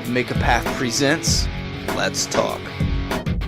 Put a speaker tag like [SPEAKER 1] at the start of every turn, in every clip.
[SPEAKER 1] Make a Path presents Let's Talk.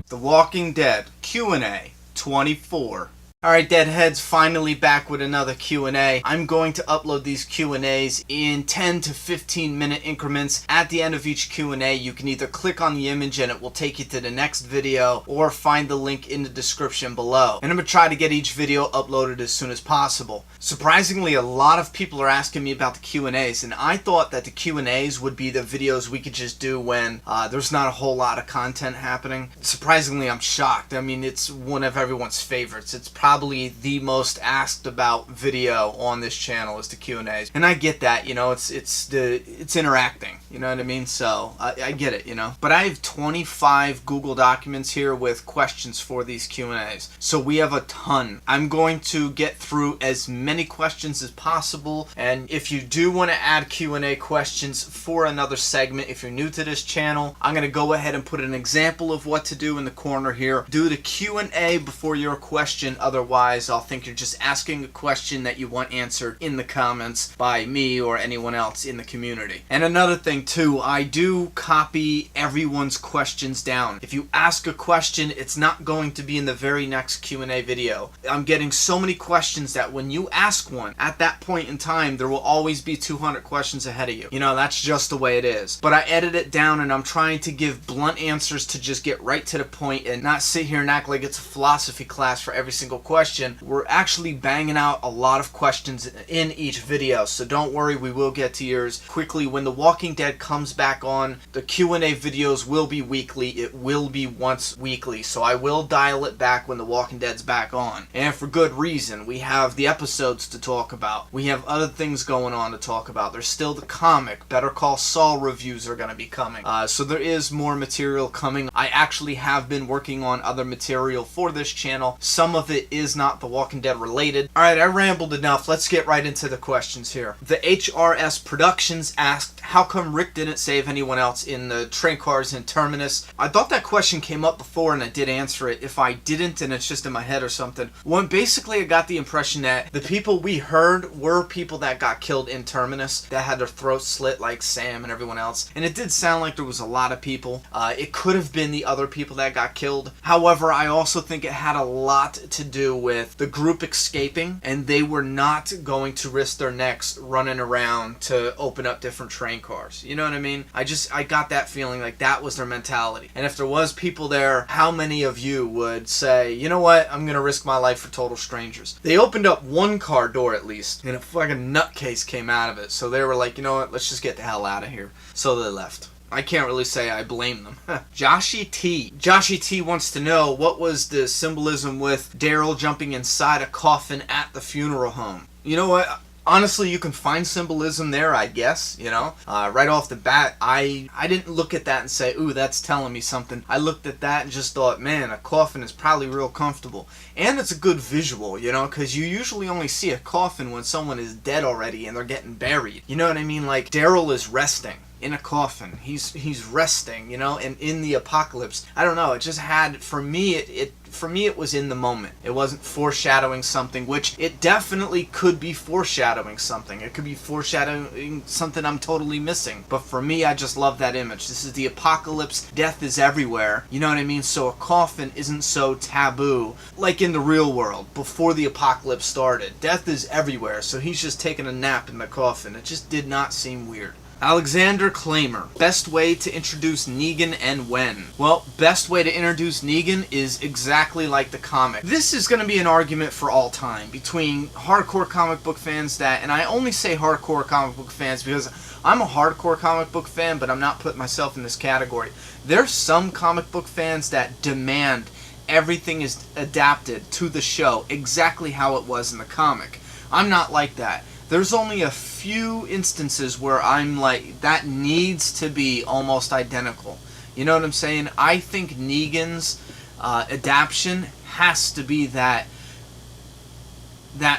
[SPEAKER 1] The Walking Dead Q&A 24. Alright, Deadheads, finally back with another Q&A. I'm going to upload these Q&As in 10 to 15 minute increments. At the end of each Q&A, you can either click on the image and it will take you to the next video, or find the link in the description below. And I'm going to try to get each video uploaded as soon as possible. Surprisingly, a lot of people are asking me about the Q&As, and I thought that the Q&As would be the videos we could just do when there's not a whole lot of content happening. Surprisingly, I'm shocked. I mean, it's one of everyone's favorites. It's probably the most asked about video on this channel is the Q&As, and I get that. You know, it's interacting. You know what I mean? So I get it. You know, but I have 25 Google documents here with questions for these Q&As, so we have a ton. I'm going to get through as many questions as possible, and if you do want to add Q&A questions for another segment, if you're new to this channel, I'm going to go ahead and put an example of what to do in the corner here. Do the Q&A before your question, otherwise I'll think you're just asking a question that you want answered in the comments by me or anyone else in the community. And another thing too, I do copy everyone's questions down. If you ask a question, it's not going to be in the very next Q&A video. I'm getting so many questions that when you ask one, at that point in time, there will always be 200 questions ahead of you. You know, that's just the way it is. But I edit it down, and I'm trying to give blunt answers to just get right to the point and not sit here and act like it's a philosophy class for every single question. We're actually banging out a lot of questions in each video, so don't worry, we will get to yours quickly. When The Walking Dead comes back on, the Q&A videos will be weekly. It will be once weekly, so I will dial it back when The Walking Dead's back on. And for good reason. We have the episodes to talk about. We have other things going on to talk about. There's still the comic. Better Call Saul reviews are going to be coming. So there is more material coming. I actually have been working on other material for this channel. Some of it is not The Walking Dead related. Alright, I rambled enough. Let's get right into the questions here. The HRS Productions asked, how come Rick didn't save anyone else in the train cars in Terminus? I thought that question came up before and I did answer it. If I didn't and it's just in my head or something. Basically I got the impression that the people we heard were people that got killed in Terminus, that had their throats slit like Sam and everyone else. And it did sound like there was a lot of people. It could have been the other people that got killed. However, I also think it had a lot to do with the group escaping, and they were not going to risk their necks running around to open up different train cars. You know what I mean? I got that feeling like that was their mentality. And if there was people there, how many of you would say, you know what, I'm gonna risk my life for total strangers? They opened up one car door at least, and a fucking nutcase came out of it. So they were like, you know what, let's just get the hell out of here. So they left. I can't really say I blame them. Joshy T wants to know, what was the symbolism with Daryl jumping inside a coffin at the funeral home? You know what? Honestly, you can find symbolism there, I guess, you know. Right off the bat, I didn't look at that and say, ooh, that's telling me something. I looked at that and just thought, man, a coffin is probably real comfortable. And it's a good visual, you know, because you usually only see a coffin when someone is dead already and they're getting buried. You know what I mean? Like, Daryl is resting in a coffin. He's resting, you know, and in the apocalypse. I don't know, it just had, for me, it was in the moment. It wasn't foreshadowing something, which it definitely could be foreshadowing something. It could be foreshadowing something I'm totally missing. But for me, I just love that image. This is the apocalypse. Death is everywhere. You know what I mean? So a coffin isn't so taboo like in the real world before the apocalypse started. Death is everywhere, so he's just taking a nap in the coffin. It just did not seem weird. Alexander Claimer, best way to introduce Negan and when? Well, best way to introduce Negan is exactly like the comic. This is going to be an argument for all time between hardcore comic book fans and I only say hardcore comic book fans because I'm a hardcore comic book fan, but I'm not putting myself in this category. There's some comic book fans that demand everything is adapted to the show exactly how it was in the comic. I'm not like that. There's only a few instances where I'm like, that needs to be almost identical. You know what I'm saying? I think Negan's adaptation has to be that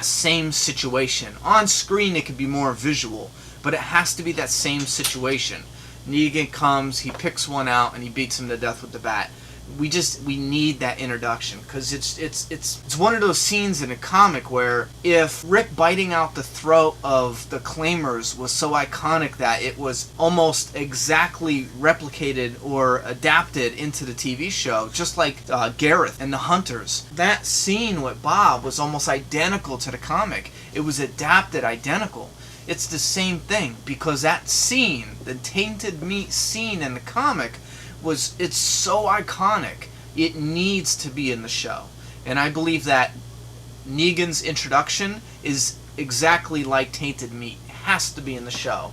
[SPEAKER 1] same situation. On screen it could be more visual, but it has to be that same situation. Negan comes, he picks one out, and he beats him to death with the bat. we need that introduction, because it's one of those scenes in a comic where if Rick biting out the throat of the Claimers was so iconic that it was almost exactly replicated or adapted into the TV show, just like Gareth and the Hunters. That scene with Bob was almost identical to the comic. It was adapted identical. It's the same thing, because that scene, the tainted meat scene in the comic, it's so iconic. It needs to be in the show. And I believe that Negan's introduction is exactly like tainted meat. It has to be in the show.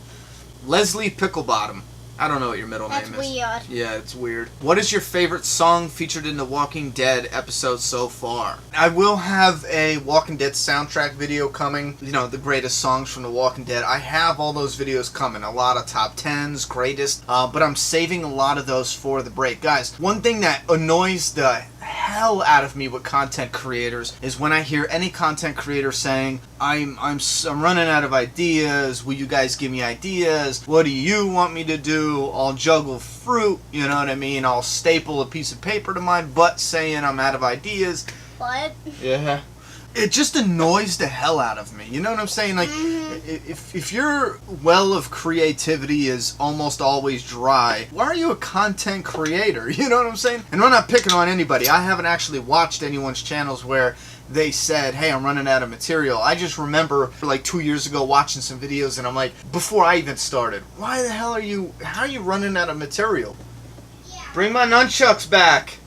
[SPEAKER 1] Leslie Picklebottom. I don't know what your middle name is.
[SPEAKER 2] That's weird.
[SPEAKER 1] Yeah, it's weird. What is your favorite song featured in the Walking Dead episode so far? I will have a Walking Dead soundtrack video coming. You know, the greatest songs from the Walking Dead. I have all those videos coming. A lot of top 10s, greatest. But I'm saving a lot of those for the break. Guys, one thing that annoys the hell out of me with content creators is when I hear any content creator saying, I'm running out of ideas, will you guys give me ideas, what do you want me to do, I'll juggle fruit, you know what I mean, I'll staple a piece of paper to my butt saying I'm out of ideas.
[SPEAKER 2] What?
[SPEAKER 1] Yeah. It just annoys the hell out of me. You know what I'm saying? Like, if your well of creativity is almost always dry, why are you a content creator? You know what I'm saying? And I'm not picking on anybody. I haven't actually watched anyone's channels where they said, hey, I'm running out of material. I just remember like 2 years ago watching some videos and I'm like, before I even started, how are you running out of material?
[SPEAKER 2] Yeah.
[SPEAKER 1] Bring my nunchucks back.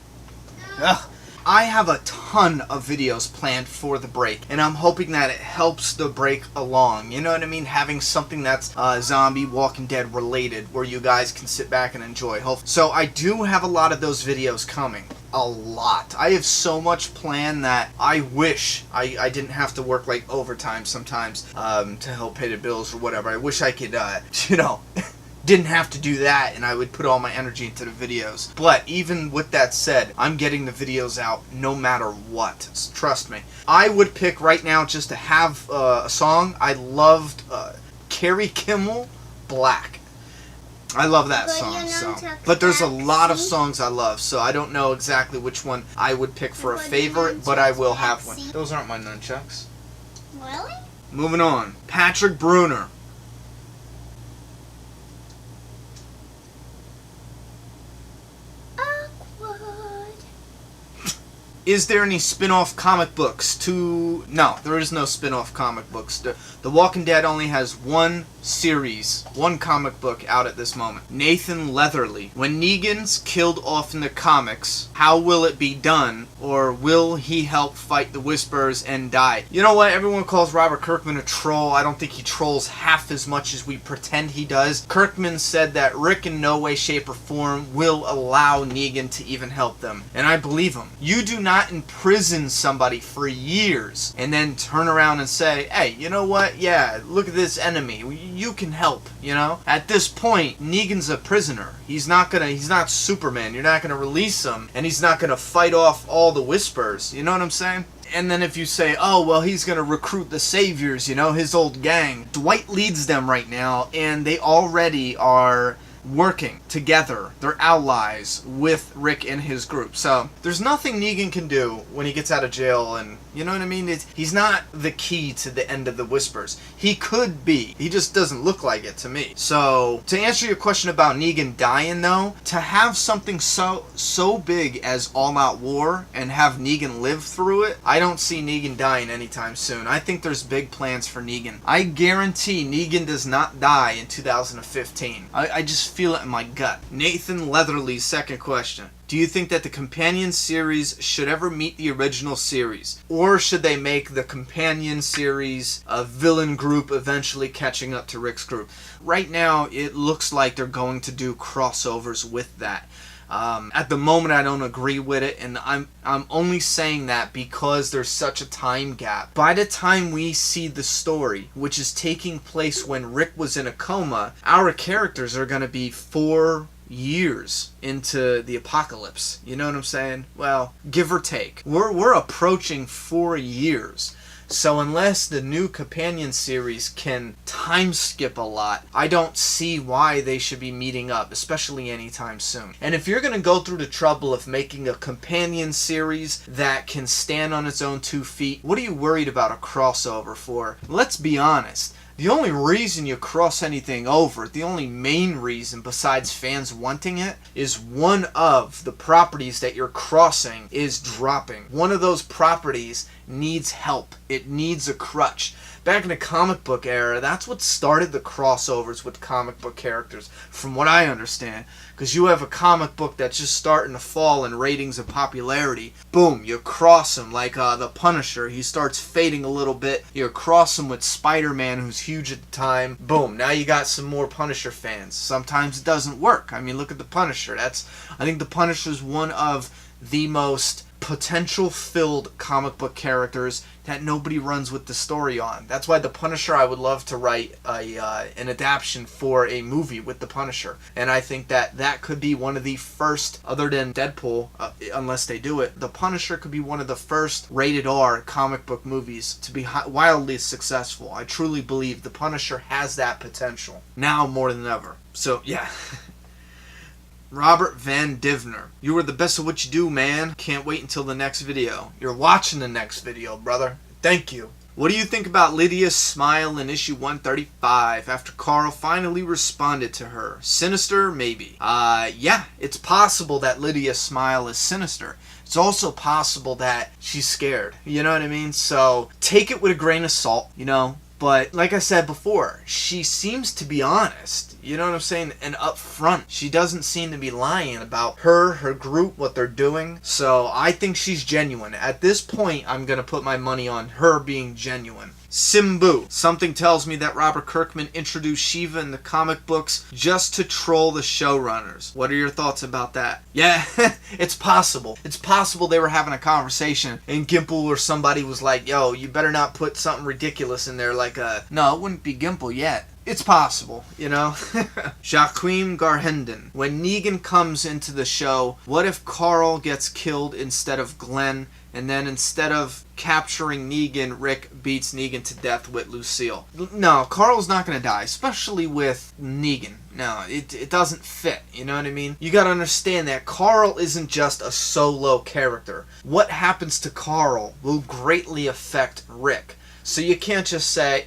[SPEAKER 1] Ugh. I have a ton of videos planned for the break, and I'm hoping that it helps the break along. You know what I mean? Having something that's zombie, Walking Dead related, where you guys can sit back and enjoy. So I do have a lot of those videos coming. A lot. I have so much planned that I wish I didn't have to work like overtime sometimes to help pay the bills or whatever. I wish I could, you know... didn't have to do that, and I would put all my energy into the videos. But even with that said, I'm getting the videos out no matter what. Trust me. I would pick right now just to have a song. I loved Carrie Kimmel, Black. I love that song. But there's a lot of songs I love, so I don't know exactly which one I would pick for a favorite, but I will have one. Those aren't my nunchucks.
[SPEAKER 2] Really?
[SPEAKER 1] Moving on. Patrick Bruner. Is there any spin-off comic books to... No, there is no spin-off comic books. The Walking Dead only has one series, one comic book out at this moment. Nathan Leatherly. When Negan's killed off in the comics, how will it be done? Or will he help fight the Whisperers and die? You know what? Everyone calls Robert Kirkman a troll. I don't think he trolls half as much as we pretend he does. Kirkman said that Rick in no way, shape, or form will allow Negan to even help them. And I believe him. You do not imprison somebody for years and then turn around and say, hey, you know what? Yeah, look at this enemy. You can help, you know? At this point, Negan's a prisoner. He's not Superman. You're not gonna release him, and he's not gonna fight off all the Whispers. You know what I'm saying? And then if you say, oh, well, he's going to recruit the Saviors, you know, his old gang. Dwight leads them right now, and they already are working together. They're allies with Rick and his group. So there's nothing Negan can do when he gets out of jail, and you know what I mean? He's not the key to the end of the Whispers. He could be. He just doesn't look like it to me. So to answer your question about Negan dying, though, to have something so big as All Out War and have Negan live through it, I don't see Negan dying anytime soon. I think there's big plans for Negan. I guarantee Negan does not die in 2015. I just feel it in my gut. Nathan Leatherly's second question. Do you think that the companion series should ever meet the original series? Or should they make the companion series a villain group eventually catching up to Rick's group? Right now, it looks like they're going to do crossovers with that. At the moment, I don't agree with it, and I'm only saying that because there's such a time gap. By the time we see the story, which is taking place when Rick was in a coma, our characters are going to be 4 years into the apocalypse. You know what I'm saying? Well, give or take. We're approaching 4 years. So unless the new companion series can time skip a lot, I don't see why they should be meeting up, especially anytime soon. And if you're going to go through the trouble of making a companion series that can stand on its own 2 feet, what are you worried about a crossover for? Let's be honest. The only reason you cross anything over, the only main reason besides fans wanting it, is one of the properties that you're crossing is dropping. One of those properties needs help. It needs a crutch. Back in the comic book era, that's what started the crossovers with comic book characters, from what I understand. Because you have a comic book that's just starting to fall in ratings and popularity. Boom, you cross him like the Punisher. He starts fading a little bit. You cross him with Spider-Man, who's huge at the time. Boom, now you got some more Punisher fans. Sometimes it doesn't work. I mean, look at the Punisher. I think the Punisher's one of the most potential-filled comic book characters that nobody runs with the story on. That's why the Punisher, I would love to write an adaptation for a movie with the Punisher. And I think that could be one of the first, other than Deadpool, unless they do it, the Punisher could be one of the first rated R comic book movies to be wildly successful. I truly believe the Punisher has that potential, now more than ever. So, yeah. Robert Van Divner, you are the best at what you do, man. Can't wait until the next video. You're watching the next video, brother. Thank you. What do you think about Lydia's smile in issue 135 after Carl finally responded to her? Sinister? Maybe. Yeah, it's possible that Lydia's smile is sinister. It's also possible that she's scared. You know what I mean? So take it with a grain of salt, you know? But like I said before, she seems to be honest, you know what I'm saying, and upfront. She doesn't seem to be lying about her group, what they're doing. So I think she's genuine. At this point, I'm going to put my money on her being genuine. Simbu. Something tells me that Robert Kirkman introduced Shiva in the comic books just to troll the showrunners. What are your thoughts about that? Yeah, it's possible. It's possible they were having a conversation and Gimple or somebody was like, yo, you better not put something ridiculous in there like no, it wouldn't be Gimple yet. It's possible, you know? Joaquin Garhendon. When Negan comes into the show, what if Carl gets killed instead of Glenn? And then instead of capturing Negan, Rick beats Negan to death with Lucille. No, Carl's not going to die, especially with Negan. No, it doesn't fit, you know what I mean? You got to understand that Carl isn't just a solo character. What happens to Carl will greatly affect Rick. So you can't just say,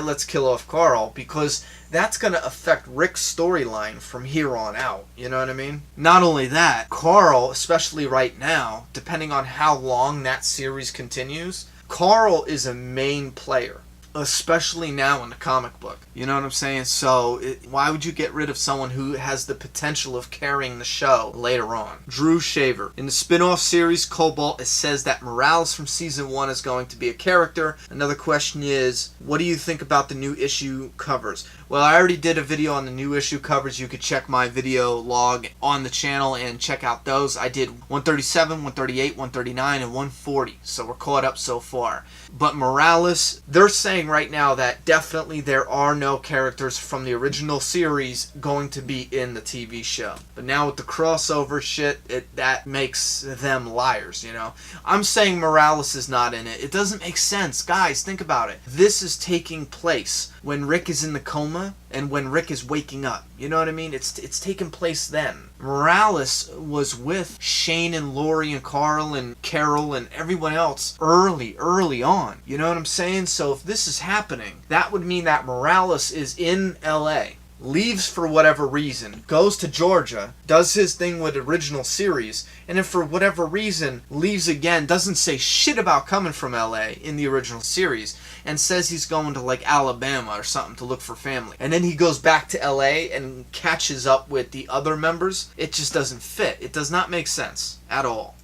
[SPEAKER 1] let's kill off Carl, because that's going to affect Rick's storyline from here on out. You know what I mean? Not only that, Carl, especially right now, depending on how long that series continues, Carl is a main player. Especially now in the comic book. You know what I'm saying? So, why would you get rid of someone who has the potential of carrying the show later on? Drew Shaver. In the spin-off series, Cobalt, it says that Morales from Season 1 is going to be a character. Another question is, what do you think about the new issue covers? Well, I already did a video on the new issue covers. You could check my video log on the channel and check out those. I did 137, 138, 139, and 140. So we're caught up so far. But Morales, they're saying right now that definitely there are no characters from the original series going to be in the TV show. But now with the crossover shit, that makes them liars, you know? I'm saying Morales is not in it. It doesn't make sense. Guys, think about it. This is taking place when Rick is in the coma and when Rick is waking up. You know what I mean? It's taking place then. Morales was with Shane and Lori and Carl and Carol and everyone else early on. You know what I'm saying? So if this is happening, that would mean that Morales is in LA. Leaves for whatever reason, goes to Georgia, does his thing with the original series, and if for whatever reason leaves again, doesn't say shit about coming from LA in the original series, and says he's going to like Alabama or something to look for family. And then he goes back to LA and catches up with the other members. It just doesn't fit. It does not make sense at all.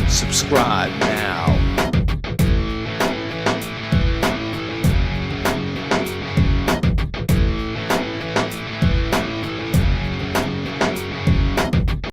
[SPEAKER 3] Subscribe now.